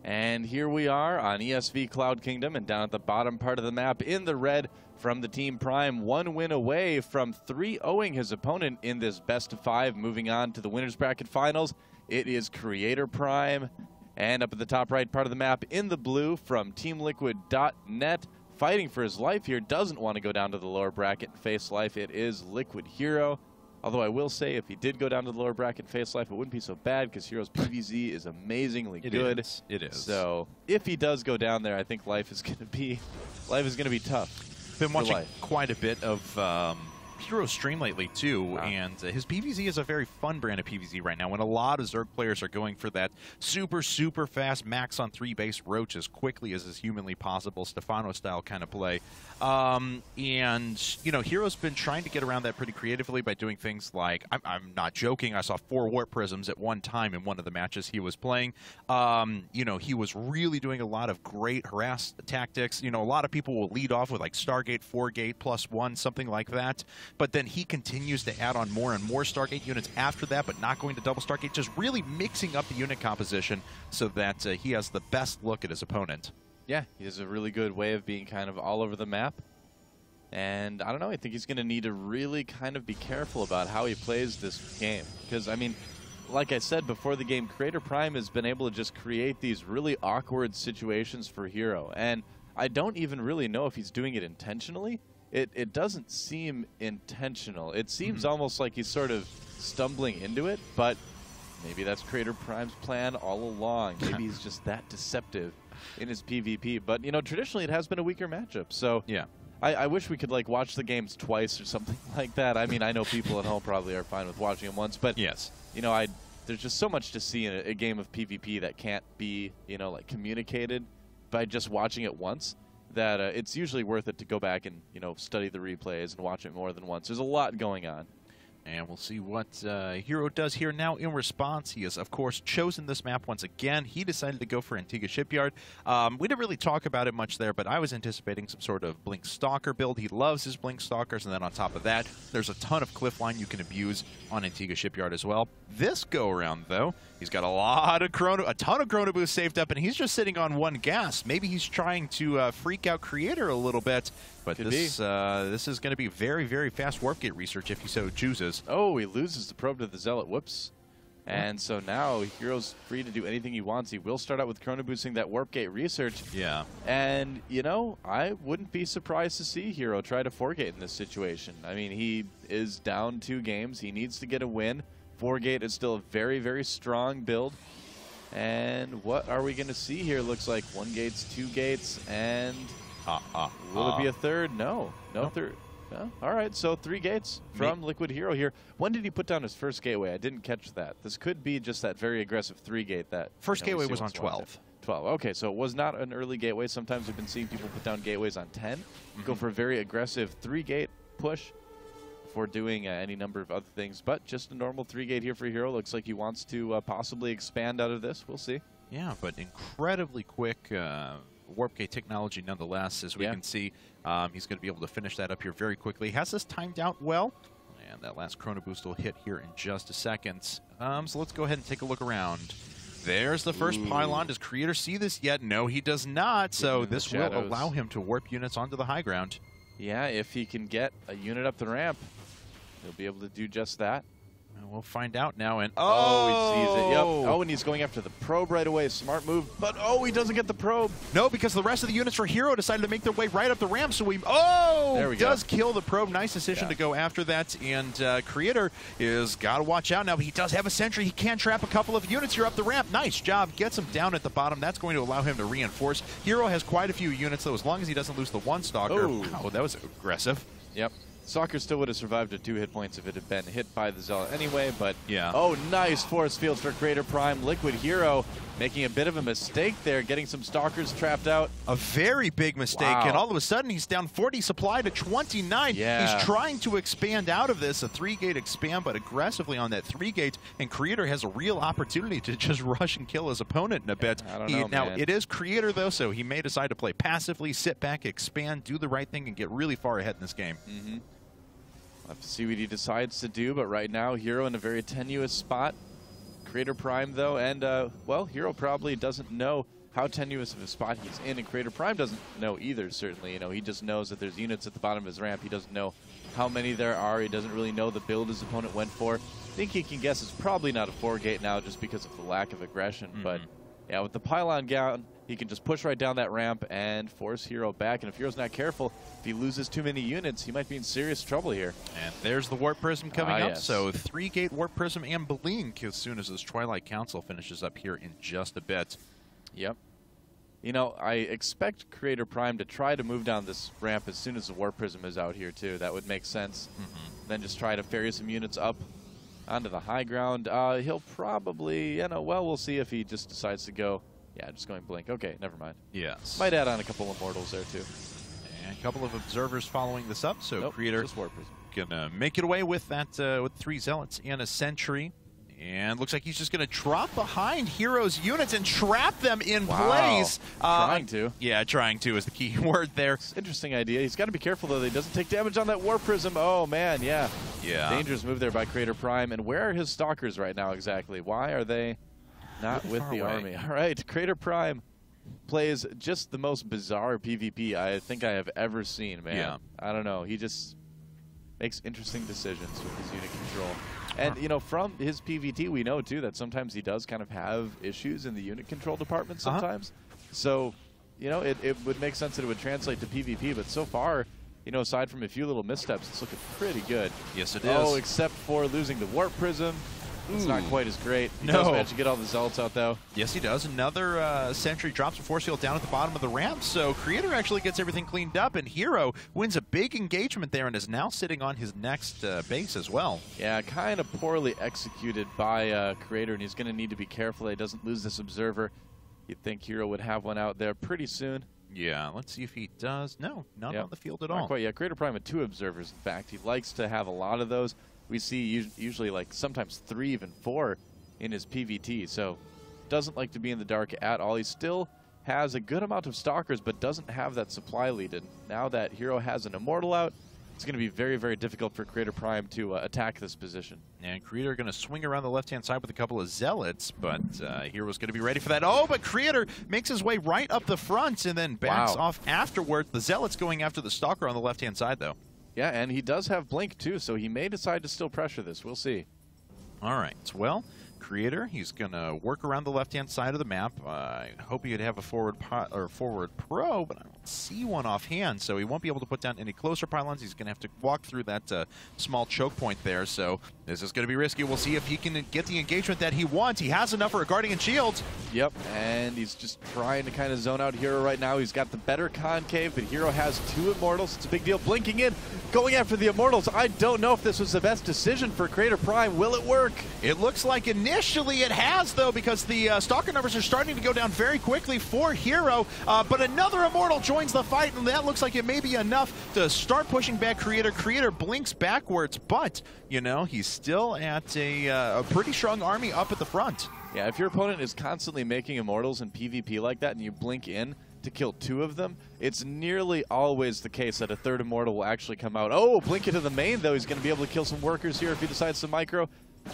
And here we are on ESV Cloud Kingdom, and down at the bottom part of the map in the red from the Team Prime, one win away from 3-0ing his opponent in this best of 5, moving on to the winners bracket finals. It is Creator Prime, and up at the top right part of the map in the blue from TeamLiquid.net, fighting for his life here, doesn't want to go down to the lower bracket and face life. It is Liquid HerO. Although I will say, if he did go down to the lower bracket and face life, it wouldn't be so bad because HerO's PvZ is amazingly good. It is. So if he does go down there, I think life is going to be tough. Been watching quite a bit of HerO stream lately too, and his PvZ is a very fun brand of PvZ right now. When a lot of Zerg players are going for that super fast max on 3 base roach as quickly as is humanly possible, Stefano style kind of play. And you know, HerO's been trying to get around that pretty creatively by doing things like, I'm not joking, I saw 4 warp prisms at one time in one of the matches he was playing. You know, he was really doing a lot of great harass tactics. You know, a lot of people will lead off with like Stargate, 4-gate, +1, something like that. But then he continues to add on more and more Stargate units after that, but not going to double Stargate, just really mixing up the unit composition so that he has the best look at his opponent. Yeah, he has a really good way of being kind of all over the map. And I don't know, I think he's going to need to really kind of be careful about how he plays this game. Because, I mean, like I said before the game, Creator Prime has been able to just create these really awkward situations for HerO. And I don't even really know if he's doing it intentionally. It doesn't seem intentional. It seems almost like he's sort of stumbling into it, but maybe that's Creator Prime's plan all along. Maybe he's just that deceptive in his PvP. But, you know, traditionally it has been a weaker matchup. So yeah, I wish we could, like, watch the games twice or something like that. I mean, I know people at home probably are fine with watching them once, but, yes, you know, there's just so much to see in a game of PvP that can't be, you know, like, communicated by just watching it once. That it's usually worth it to go back and, you know, study the replays and watch it more than once. There's a lot going on. And we'll see what HerO does here now in response. He has, of course, chosen this map once again. He decided to go for Antigua Shipyard. We didn't really talk about it much there, but I was anticipating some sort of Blink Stalker build. He loves his Blink Stalkers, and then on top of that, there's a ton of cliff line you can abuse on Antigua Shipyard as well. This go-around, though, he's got a ton of Chrono Boost saved up, and he's just sitting on 1 gas. Maybe he's trying to freak out Creator a little bit. But this is going to be very fast warp gate research if he so chooses. Oh, he loses the probe to the Zealot. Whoops. And so now HerO's free to do anything he wants. He will start out with Chrono Boosting that warp gate research. Yeah. And, you know, I wouldn't be surprised to see HerO try to 4-gate in this situation. I mean, he is down 2 games. He needs to get a win. 4-gate is still a very strong build. And what are we going to see here? Looks like 1 gates, 2 gates, and... will it be a third? No third. Oh, all right, so 3 gates from Liquid HerO here. When did he put down his first gateway? I didn't catch that. This could be just that very aggressive 3-gate that... First gateway was on 12. 12. Okay, so it was not an early gateway. Sometimes we've been seeing people put down gateways on 10. Go for a very aggressive 3-gate push before doing any number of other things. But just a normal 3-gate here for HerO. Looks like he wants to possibly expand out of this. We'll see. Yeah, but incredibly quick... warp gate technology nonetheless, as we can see. He's going to be able to finish that up here very quickly. Has this timed out well, and that last Chrono Boost will hit here in just a second. So let's go ahead and take a look around. There's the first pylon. Does Creator see this yet? No, he does not. So this will allow him to warp units onto the high ground. Yeah, if he can get a unit up the ramp, he'll be able to do just that. We'll find out now. And he sees it. Yep. Oh, and he's going after the probe right away. Smart move. But he doesn't get the probe. No, because the rest of the units for HerO decided to make their way right up the ramp. So there we does kill the probe. Nice decision to go after that. And Creator is got to watch out now. But he does have a sentry. He can trap a couple of units here up the ramp. Nice job. Gets him down at the bottom. That's going to allow him to reinforce. HerO has quite a few units, though, as long as he doesn't lose the 1 stalker. Oh, that was aggressive. Yep. Stalker still would have survived at 2 hit points if it had been hit by the Zealot anyway, but... yeah. Oh, nice force fields for Creator Prime. Liquid HerO making a bit of a mistake there, getting some Stalkers trapped out. A very big mistake, and all of a sudden he's down 40 supply to 29. Yeah. He's trying to expand out of this, a 3-gate expand, but aggressively on that 3-gate, and Creator has a real opportunity to just rush and kill his opponent in a bit. I don't know, now, it is Creator, though, so he may decide to play passively, sit back, expand, do the right thing, and get really far ahead in this game. We'll have to see what he decides to do, but right now, HerO in a very tenuous spot. Creator Prime, though, and, well, HerO probably doesn't know how tenuous of a spot he's in, and Creator Prime doesn't know either, certainly. You know, he just knows that there's units at the bottom of his ramp. He doesn't know how many there are. He doesn't really know the build his opponent went for. I think he can guess it's probably not a 4-gate now just because of the lack of aggression, but, yeah, with the pylon down, he can just push right down that ramp and force HerO back. And if HerO's not careful, if he loses too many units, he might be in serious trouble here. And there's the Warp Prism coming up. Yes. So 3-gate Warp Prism and Blink as soon as this Twilight Council finishes up here in just a bit. Yep. You know, I expect Creator Prime to try to move down this ramp as soon as the Warp Prism is out here, too. That would make sense. Then just try to ferry some units up onto the high ground. He'll probably, you know, well, we'll see if he just decides to go. Yeah, just going Blink. Okay, never mind. Yes. Might add on a couple of Immortals there, too. And a couple of Observers following this up. So Nope, Creator just Warp Prism. gonna make it away with that, with 3 Zealots and a Sentry. And looks like he's just going to drop behind HerO's units and trap them in place. Trying to. Yeah, trying to is the key word there. Interesting idea. He's got to be careful, though, that he doesn't take damage on that Warp Prism. Oh, man, yeah. Yeah. Dangerous move there by Creator Prime. And where are his Stalkers right now exactly? Why are they not with the army? All right, Creator Prime plays just the most bizarre PvP I think I have ever seen, man. Yeah. I don't know. He just makes interesting decisions with his unit control. And, you know, from his PvT, we know, too, that sometimes he does kind of have issues in the unit control department sometimes. So, you know, it would make sense that it would translate to PvP, but so far, you know, aside from a few little missteps, it's looking pretty good. Yes, it is. Oh, except for losing the Warp Prism. It's not quite as great. He does manage to get all the Zealots out, though. Yes, he does. Another Sentry drops a Force Field down at the bottom of the ramp, so Creator actually gets everything cleaned up, and HerO wins a big engagement there and is now sitting on his next base as well. Yeah, kind of poorly executed by Creator, and he's going to need to be careful that he doesn't lose this Observer. You'd think HerO would have one out there pretty soon. Yeah, let's see if he does. No, not on the field at all. Not quite. Yeah, Creator Prime with 2 Observers, in fact. He likes to have a lot of those. We see usually like sometimes 3, even 4 in his PvT, so doesn't like to be in the dark at all. He still has a good amount of Stalkers, but doesn't have that supply lead. And now that HerO has an Immortal out, it's going to be very, very difficult for Creator Prime to attack this position. And Creator going to swing around the left-hand side with a couple of Zealots, but HerO's going to be ready for that. Oh, but Creator makes his way right up the front and then backs off afterward. The Zealots going after the Stalker on the left-hand side, though. Yeah, and he does have Blink, too, so he may decide to still pressure this. We'll see. All right. Well, Creator, he's going to work around the left-hand side of the map. I hope he could have a forward pro, but I don't see one offhand, so he won't be able to put down any closer pylons. He's going to have to walk through that small choke point there, so this is going to be risky. We'll see if he can get the engagement that he wants. He has enough for a Guardian Shield. Yep, and he's just trying to kind of zone out HerO right now. He's got the better concave, but HerO has 2 Immortals. It's a big deal. Blinking in, going after the Immortals. I don't know if this was the best decision for Creator Prime. Will it work? It looks like initially it has, though, because the Stalker numbers are starting to go down very quickly for HerO, but another Immortal joins the fight, and that looks like it may be enough to start pushing back Creator. Creator blinks backwards, but, you know, he's still at a pretty strong army up at the front. Yeah, if your opponent is constantly making Immortals in PvP like that and you blink in to kill 2 of them, it's nearly always the case that a 3rd Immortal will actually come out. Oh, blink into the main, though. He's going to be able to kill some workers here if he decides to micro.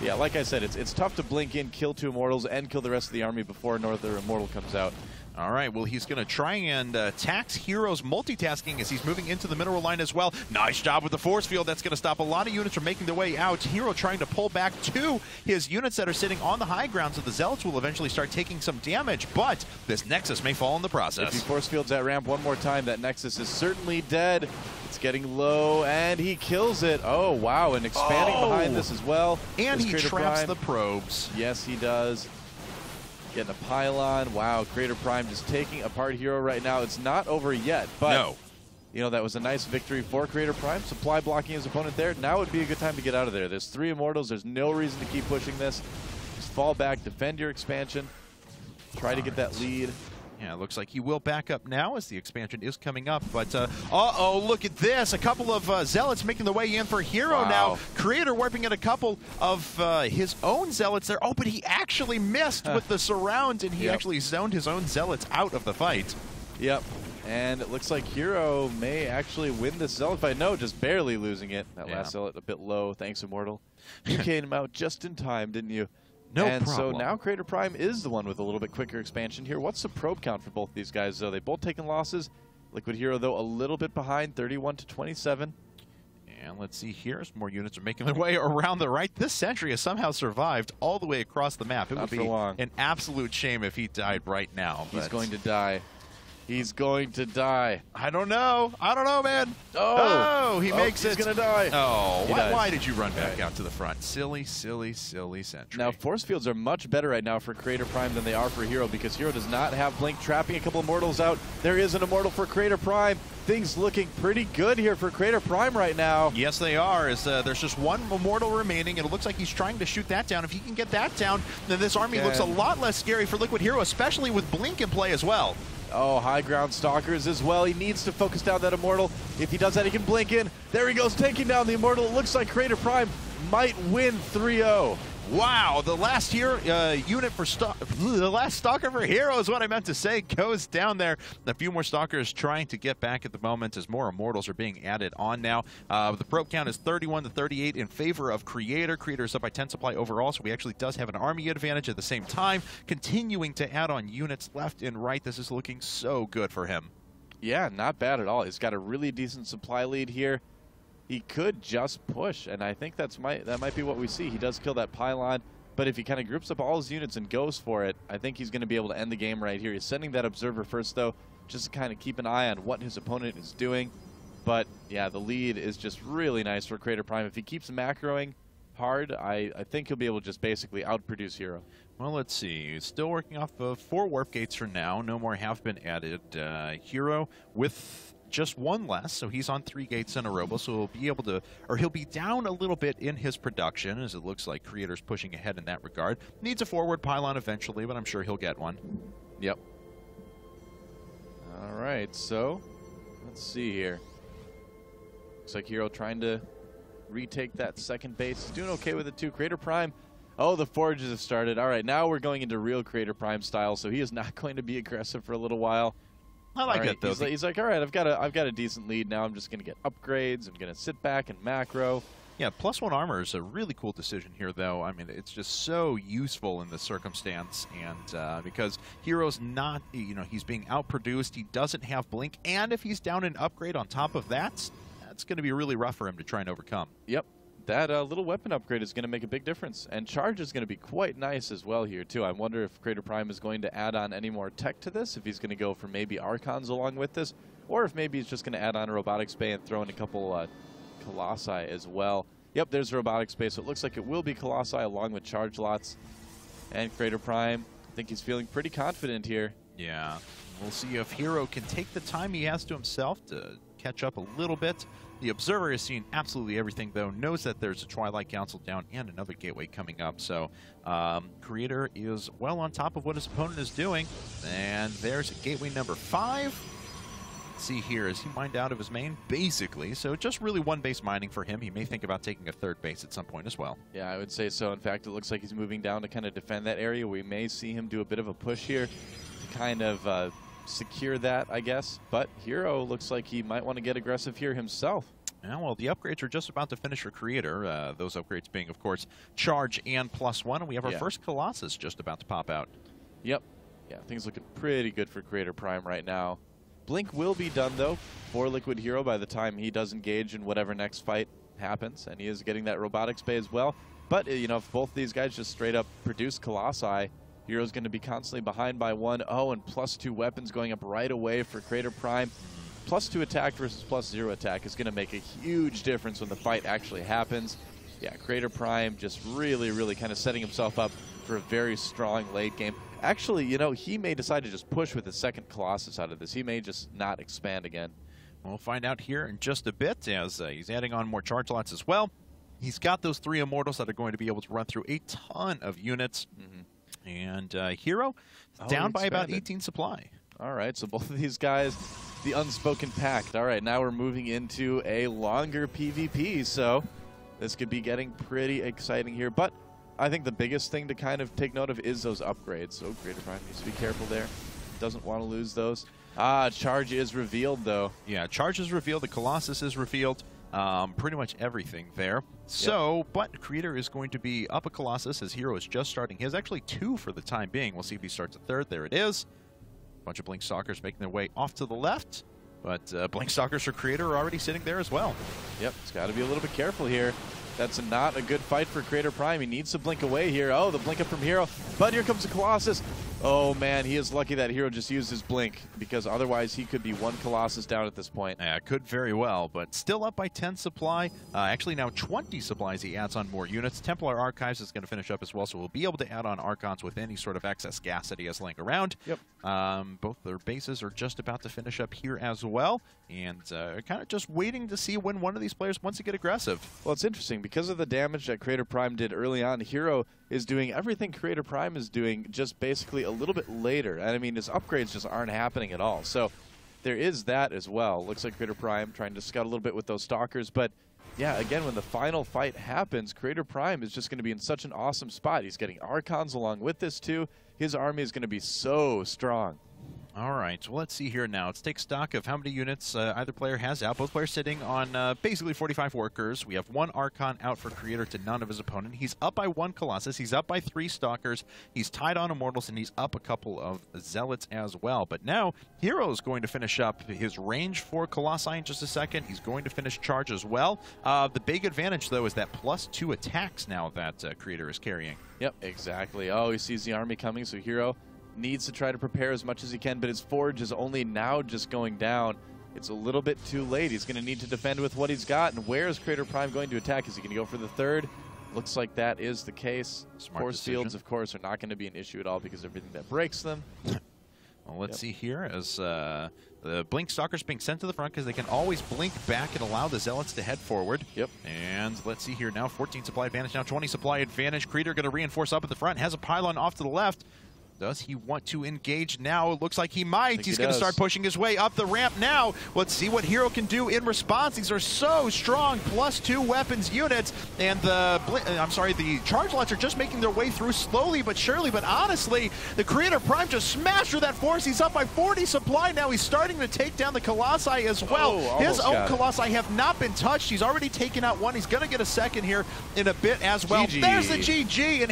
Yeah, like I said, it's tough to blink in, kill 2 Immortals, and kill the rest of the army before another Immortal comes out. All right, well, he's going to try and tax HerO's multitasking as he's moving into the mineral line as well. Nice job with the force field. That's going to stop a lot of units from making their way out. HerO trying to pull back to his units that are sitting on the high ground, so the Zealots will eventually start taking some damage, but this Nexus may fall in the process. If he force fields that ramp one more time, that Nexus is certainly dead. It's getting low, and he kills it. Oh, wow, and expanding behind this as well. And he traps the probes. Yes, he does. Getting a pylon. Wow, Creator Prime just taking apart HerO right now. It's not over yet, but you know, that was a nice victory for Creator Prime. Supply blocking his opponent there. Now would be a good time to get out of there. There's 3 Immortals. There's no reason to keep pushing this. Just fall back, defend your expansion, try to get that lead. Yeah, it looks like he will back up now as the expansion is coming up. But, uh-oh, look at this. A couple of Zealots making the way in for HerO now. Creator warping at a couple of his own Zealots there. Oh, but he actually missed with the surround, and he actually zoned his own Zealots out of the fight. Yep. And it looks like HerO may actually win this Zealot fight. No, just barely losing it. That last Zealot a bit low. Thanks, Immortal. You came out just in time, didn't you? No and problem. so now Creator Prime is the one with a little bit quicker expansion here. What's the probe count for both these guys, though? They've both taken losses. Liquid HerO, though, a little bit behind, 31 to 27. And let's see here as more units are making their way around the right. This Sentry has somehow survived all the way across the map. It would be an absolute shame if he died right now. He's going to die. He's going to die. I don't know. I don't know, man. Oh, he makes it. He's going to die. Oh, why did you run back out to the front? Silly, silly, silly Sentry. Now, force fields are much better right now for Creator Prime than they are for HerO, because HerO does not have Blink trapping a couple Immortals out. There is an Immortal for Creator Prime. Things looking pretty good here for Creator Prime right now. Yes, they are. There's just one Immortal remaining, and it looks like he's trying to shoot that down. If he can get that down, then this army looks a lot less scary for Liquid HerO, especially with Blink in play as well. Oh, high ground Stalkers as well. He needs to focus down that Immortal. If he does that, he can blink in. There he goes, taking down the Immortal. It looks like Creator Prime might win 3-0. Wow, the last unit for the last Stalker for HerO is what I meant to say, goes down there. A few more Stalkers trying to get back at the moment as more Immortals are being added on now. The probe count is 31 to 38 in favor of Creator. Creator is up by 10 supply overall, so he actually does have an army advantage at the same time, continuing to add on units left and right. This is looking so good for him. Yeah, not bad at all. He's got a really decent supply lead here. He could just push, and I think that might be what we see. He does kill that pylon, but if he kind of groups up all his units and goes for it, I think he's going to be able to end the game right here. He's sending that Observer first, though, just to kind of keep an eye on what his opponent is doing. But, yeah, the lead is just really nice for Creator Prime. If he keeps macroing hard, I think he'll be able to just basically outproduce HerO. Well, let's see. Still working off of 4 warp gates for now. No more have been added. HerO with just 1 less, so he's on 3 gates in a row, so he'll be able to, or he'll be down a little bit in his production, as it looks like Creator's pushing ahead in that regard. Needs a forward pylon eventually, but I'm sure he'll get one. Yep. All right, so let's see here. Looks like HerO trying to retake that second base. He's doing okay with it too. Creator Prime. Oh, the Forges have started. All right, now we're going into real Creator Prime style, so he is not going to be aggressive for a little while. I like it, though. He's like, all right, I've got a decent lead now. I'm just going to get upgrades. I'm going to sit back and macro. Yeah, +1 armor is a really cool decision here, though. I mean, it's just so useful in this circumstance, and because HerO's not, he's being outproduced. He doesn't have Blink, and if he's down an upgrade on top of that, that's going to be really rough for him to try and overcome. Yep. That little weapon upgrade is going to make a big difference. And Charge is going to be quite nice as well here, too. I wonder if Creator Prime is going to add on any more tech to this, if he's going to go for maybe Archons along with this, or if maybe he's just going to add on a Robotics Bay and throw in a couple Colossi as well. Yep, there's Robotics Bay, so it looks like it will be Colossi along with Charge Lots. And Creator Prime, I think he's feeling pretty confident here. Yeah, we'll see if HerO can take the time he has to himself to catch up a little bit. The Observer has seen absolutely everything, though, knows that there's a Twilight Council down and another Gateway coming up. So Creator is well on top of what his opponent is doing. And there's Gateway number 5. Let's see here, is he mined out of his main? Basically. So just really 1 base mining for him. He may think about taking a 3rd base at some point as well. Yeah, I would say so. In fact, it looks like he's moving down to kind of defend that area. We may see him do a bit of a push here to kind of secure that, I guess. But HerO looks like he might want to get aggressive here himself. Yeah, well, the upgrades are just about to finish for Creator. Those upgrades being, of course, Charge and +1. And we have our first Colossus just about to pop out. Yep. Yeah, things looking pretty good for Creator Prime right now. Blink will be done, though, for Liquid HerO by the time he does engage in whatever next fight happens. And he is getting that Robotics Bay as well. But, if both these guys just straight up produce Colossi, HerO's going to be constantly behind by 1. Oh, and +2 weapons going up right away for Creator Prime. +2 attack versus +0 attack is going to make a huge difference when the fight actually happens. Yeah, Creator Prime just really, really kind of setting himself up for a very strong late game. Actually, he may decide to just push with the second Colossus out of this. He may just not expand again. We'll find out here in just a bit as he's adding on more Charge Lots as well. He's got those 3 Immortals that are going to be able to run through a ton of units. And HerO down by about 18 supply. All right, so both of these guys, the unspoken pact. All right, now we're moving into a longer PvP, so this could be getting pretty exciting here. But I think the biggest thing to kind of take note of is those upgrades. So Creator Prime needs to be careful there. Doesn't want to lose those. Charge is revealed, though. Yeah, Charge is revealed. The Colossus is revealed. pretty much everything there. So, but Creator is going to be up a Colossus as HerO is just starting his. Actually 2 for the time being. We'll see if he starts a 3rd. There it is. A bunch of Blink Stalkers making their way off to the left. But Blink Stalkers for Creator are already sitting there as well. Yep, he's got to be a little bit careful here. That's not a good fight for Creator Prime. He needs to blink away here. Oh, the blink up from HerO. But here comes the Colossus. Oh, man, he is lucky that HerO just used his blink, because otherwise he could be 1 Colossus down at this point. Yeah, could very well, but still up by 10 supply. Actually, now 20 supplies he adds on more units. Templar Archives is going to finish up as well, so we'll be able to add on Archons with any sort of excess gas that he has laying around. Yep. Both their bases are just about to finish up here as well, and kind of just waiting to see when one of these players wants to get aggressive. Well, it's interesting. Because of the damage that Creator Prime did early on, HerO is doing everything Creator Prime is doing, just basically a little bit later. And I mean, his upgrades just aren't happening at all. So there is that as well. Looks like Creator Prime trying to scout a little bit with those Stalkers. But yeah, again, when the final fight happens, Creator Prime is just going to be in such an awesome spot. He's getting Archons along with this too. His army is going to be so strong. All right, well, let's see here now. Let's take stock of how many units either player has out. Both players sitting on basically 45 workers. We have 1 Archon out for Creator to none of his opponent. He's up by 1 Colossus. He's up by 3 Stalkers. He's tied on Immortals, and he's up a couple of Zealots as well. But now, HerO is going to finish up his range for Colossi in just a second. He's going to finish Charge as well. The big advantage, though, is that +2 attacks now that Creator is carrying. Yep, exactly. Oh, he sees the army coming, so HerO needs to try to prepare as much as he can, but his Forge is only now just going down. It's a little bit too late. He's going to need to defend with what he's got. And where is Creator Prime going to attack? Is he going to go for the 3rd? Looks like that is the case. Force fields, of course, are not going to be an issue at all because of everything that breaks them. Well, let's see here as the Blink Stalkers being sent to the front because they can always blink back and allow the Zealots to head forward. Yep. And let's see here now, 14 supply advantage, now 20 supply advantage. Creator going to reinforce up at the front, has a pylon off to the left. Does he want to engage now? It looks like he might. He's going to start pushing his way up the ramp now. Let's see what HerO can do in response. These are so strong. +2 weapons units. And the charge lots are just making their way through slowly but surely. But honestly, the Creator Prime just smashed through that force. He's up by 40 supply now. He's starting to take down the Colossi as well. His own Colossi have not been touched. He's already taken out 1. He's going to get a 2nd here in a bit as well. GG. There's the GG. And